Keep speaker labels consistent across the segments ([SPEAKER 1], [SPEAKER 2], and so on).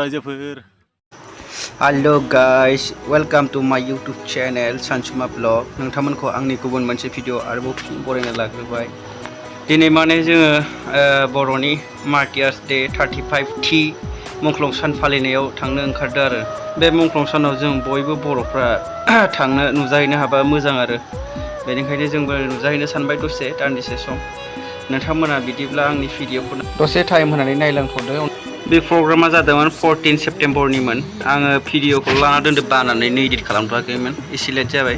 [SPEAKER 1] रायजोफोर
[SPEAKER 2] Hello guys, welcome to my YouTube channel Sansuma vlog. नोंथांमोनखौ आंनि गुबुन मोनसे भिडिअ आरोबाव बरायना लाग्रोबाय। दिनै माने जोङो बर'नि मार्टियार्स डे 35T मख्लं सान फालिनायाव थांनो ओंखारदों आरो बे मख्लं सानाव जों बयबो बर'फ्रा थांनो नुजाहैनो हाबा मोजां आरो बेनिखायनो जोंबो नुजाहैनो सानबाय दसे दान्दिसे सम। नोंथांमोना बिदिब्ला आंनि भिडिअखौ दसे टाइम होनानै नायलांथ'दो। बे प्रग्रामा जादोंमोन 14 सेप्तेम्बरनिमोन। आङो भिडिअखौ लाना दोनदो बानानै इडिट खालामथ'वाखैमोन, एसे लेट जाबाय।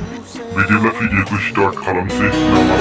[SPEAKER 3] बिदिब्ला भिडिअखौ स्टार्ट खालामसै नामा?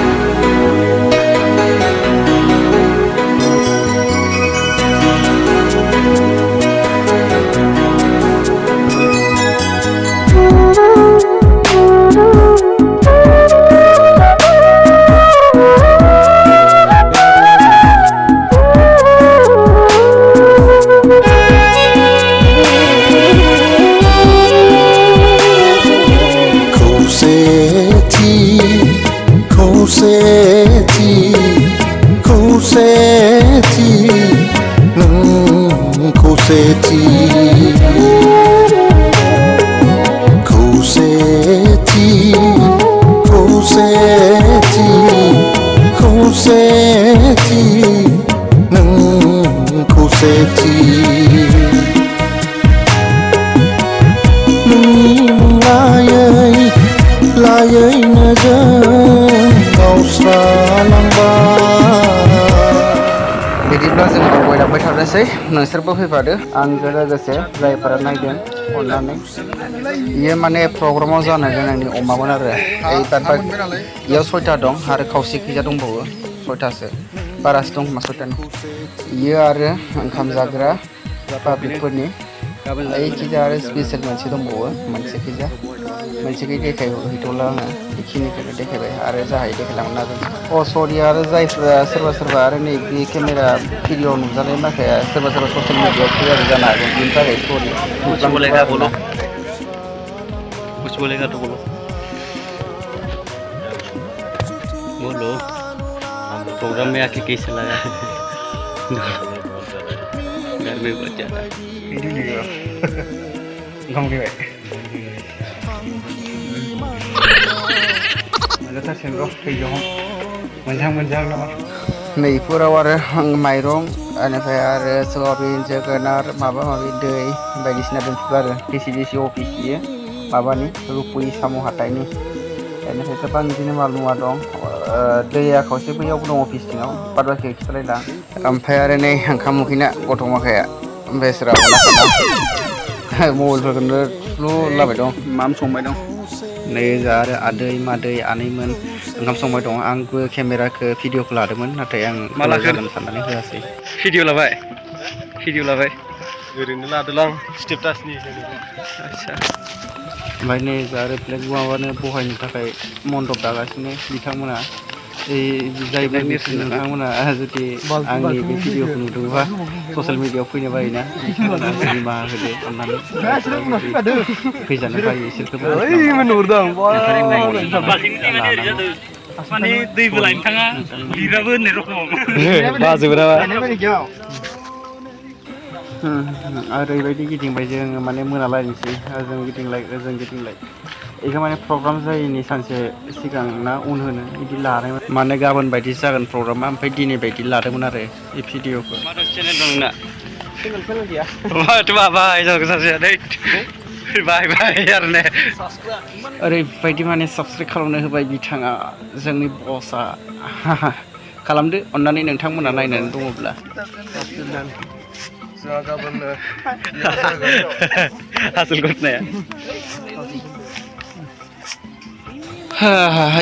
[SPEAKER 2] बिदिब्ला जों दावबायलांबाय थानोसै, नोंसोरबो फैफादो आंजों लोगोसे जायफोरा नायदों अननानै। बेयो माने प्रग्रामाव जानाय लोंनायनि अमामोन आरो बेयाव 6टा दं आरो खावसे खैजा दंबावो 6टासो बारासो दं खोमा 6टानि। बेयो आरो ओंखाम जाग्रा पाब्लिकफोरनि खैजा आरो स्पेसियेल मोनसे दंबावो, मोनसेखै देखायहैथ'ला आङो, बेखिनिखौनो देखायबाय आरो जाहाय देखायलांनो नाजागोन। सरि आरो जायफोरा सोरबा आरो नैबे केमेरा भिडिअ नुजानाय माखाया सोरबा ससियेल मिडियायाव फैयार जानो हागौ, बेनि थाखाय सरि।
[SPEAKER 1] बोलो प्रोग्राम में आके कैसा लगा? घर में बहुत ज़्यादा घूम के बैठे
[SPEAKER 2] नैफोराव आरो माइरं बेनिफ्राय आरो सयाबिन जोगोनार माबा माबि दै बायदिसिना दोनथुमो आरो डिसि अफिस बियो माबानि रुपुरि साम' हाथाइनि। बेनिफ्राय गोबां बिदिनो माल मुवा दं। दैया खावसे बैयावबो दं अफिस सिङाव, बाद बाखिखौ खिथालायला। ओमफ्राय आरो नै ओंखाम उखैना गथ' माखाया बेसरा मबाइलफोरखौनो थुफ्लुलाबाय दं, माम संबाय दं। नै जा आरो आदै मादै आनैमोन ओंखाम संबाय दं। आंबो केमेराखौ भिडिअखौ लादोंमोन, नाथाय आं
[SPEAKER 1] माला
[SPEAKER 2] जागोन साननानै होआसै।
[SPEAKER 1] भिडिअ लाबाय ओरैनो लादोलां स्टेटासनि।
[SPEAKER 2] आच्छा, ओमफ्राय नै जा आरो प्लेट माबानो बहायनो थाखाय मन्दप दागासिनो बिथांमोना। जायबो नोंथांमोना जुदि आंनि बे भिडिअखौ नुदोंबा ससियेल मिडियायाव फैनो बायोना बिथांमोना निमाहा होदो अननानै। फैजानो बायो इसोरखौबो
[SPEAKER 1] माने दैबो लायनो थाङा लिराबो होननाय रखम
[SPEAKER 2] ओरैबायदि गिदिंबाय जोङो माने मोनालायनोसै, ओजों गिदिंलाय बेखौ माने प्रग्राम जायैनि सानसे सिगां ना उन होनो बिदि लानाय माने गाबोन बायदि जागोन प्रग्रामा, ओमफ्राय दिनै बायदि लादोंमोन आरो बे भिडिअखौ।
[SPEAKER 1] चेनेल दं नोंना?
[SPEAKER 2] चेनेल गैया। ओरैबायदि माने साबसक्राइब खालामनो होबाय बिथाङा, जोंनि बसआ। खालामदो अननानै नोंथांमोना नायनानै दङब्ला।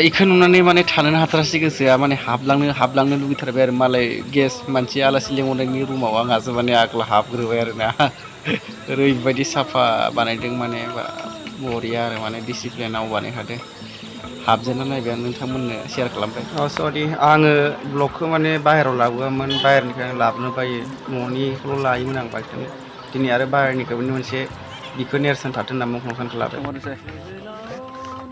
[SPEAKER 2] इखौ नुनानै माने थानोनो हाथारासै गोसोआ, माने हाबलांनो लुगैथारबाय आरो मालाय गेस्ट मानसि आलासि लेंहरनायनि रुमाव आंहासो माने आगोल हाबग्रोबाय आरोना। ओरैबायदि साफा बानायदों माने बरिया आरो माने डिसिप्लिनाव बानायखादों। हाबजेनना नायबाय आं, नोंथांमोननो शेयार खालामबाय। सरि आङो ब्लगखौ माने बाहेरायाव लाबोआमोन, बाहेरनिफ्राय लाबोनो बायो, न'निखौल' लायोमोन आं बांसिन। दिनै आरो बाहेरनिखौबो मोनसे बिखौ नेरसोन थाथों होनना मख्लं सानखौ लाबाय।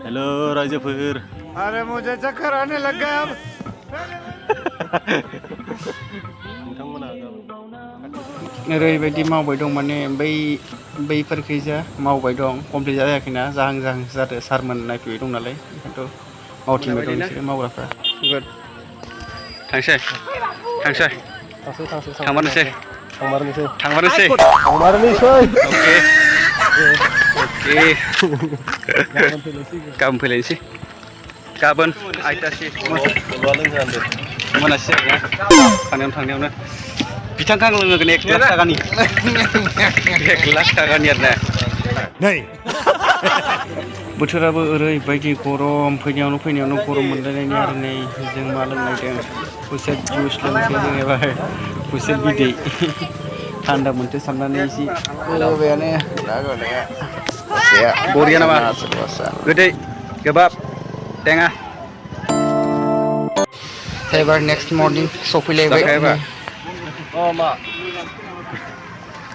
[SPEAKER 1] हेलो रायजोफोर।
[SPEAKER 4] अरे मुझे चक्कर आने लग गया अब।
[SPEAKER 2] ओरैबायदि मावबाय दं माने बैफोरखैजा मावबाय दं कमप्लिट जायाखैना जाहां जादों सारमोन नायफैबाय दं नालाय ओंखायनोथ' मावथिंबाय दं बिसोरो मावग्राफ्रा थांसै थांमारनोसै अके गाबोन फैलायनोसै गाबोन आयदासि मोनासै थांनायावनो बिथांखौ आं लोंहोगोन 1 लाख थाखानि 1 लाख थाखानि आरोना बोथोराबो ओरैबायदि गरम फैनायावनो गरम मोनलायनायनि आरो नै जों मा लोंनायदों खुसेर जुइस लोंसै जों एबार खुसेर बिदै थान्दा मोनथो साननानै एसे होबायानो बरिया नामा गोदै गोबाब टेङा एबार नेक्स्ट मर्निं सफैलायबाय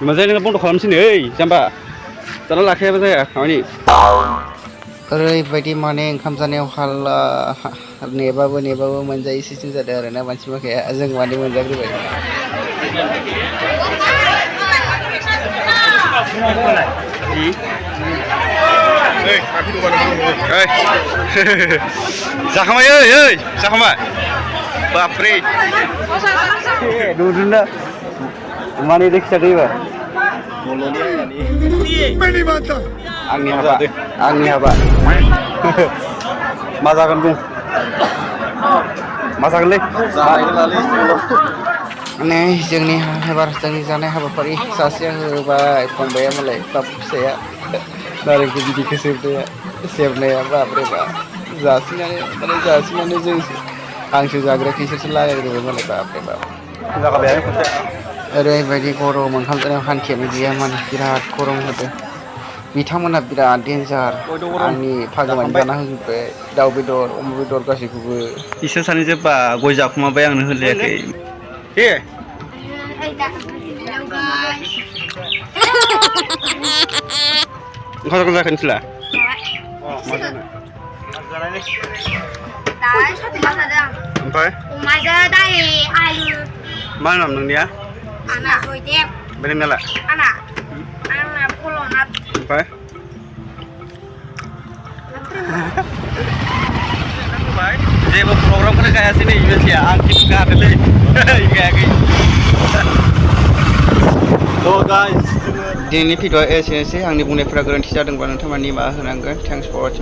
[SPEAKER 2] मोजाङै नोङो बन्द' खालामसै नै ओइ जाम्बा जाना लाखायाबा जाया खामानि ओरैबायदि माने ओंखाम जानायाव हाल्ला नेबाबो मोनजायै सिस्टेम जादों आरोना मानसि माखाया जों माने मोनजाग्रोबाय जाखांबाय ओइ जाखांबाय बापरे नुदोंना माने देखिजादों एबार आंनि हाबा मा जागोन बुं मा जागोनलै माने जोंनि जानाय हाबाफारि सासेया होबाय फंबाया मालाय बाबु फिसाया नारेंखौ बिदैखौ सेबनाया बापरे बाप जासिनानै जों आंसो जाग्राया बिसोरसो लागायग्रोबाय मालाय बापरे बाप ओरैबायदि गरम ओंखाम जानायाव हान्थियानो गैया माने बिराद गरम होदों बिथांमोना बिराद डेन्जार आंनि फागोमानि जाना होजोब्बाय दाउ बेदर अमा बेदर गासैखौबो इसोर सानैजों बा गय जाखुमाबाय आंनो होलायाखै ओंखाम जाखो नोंसोरला ओमफ्राय मा नाम नोंनिया ओमफ्राय नोंनालाय ओमफ्राय जेबो प्रग्रामखौनो गायासै नै मिथिया आं खिन्थु गादोंलै गायाखै दिनैनि भिडिअ'आ एसेनोसै आंनि बुंनायफोरा गोरोन्थि जादोंबा नोंथांमोना निमाहा होनांगोन थेंक्स फर वाचिं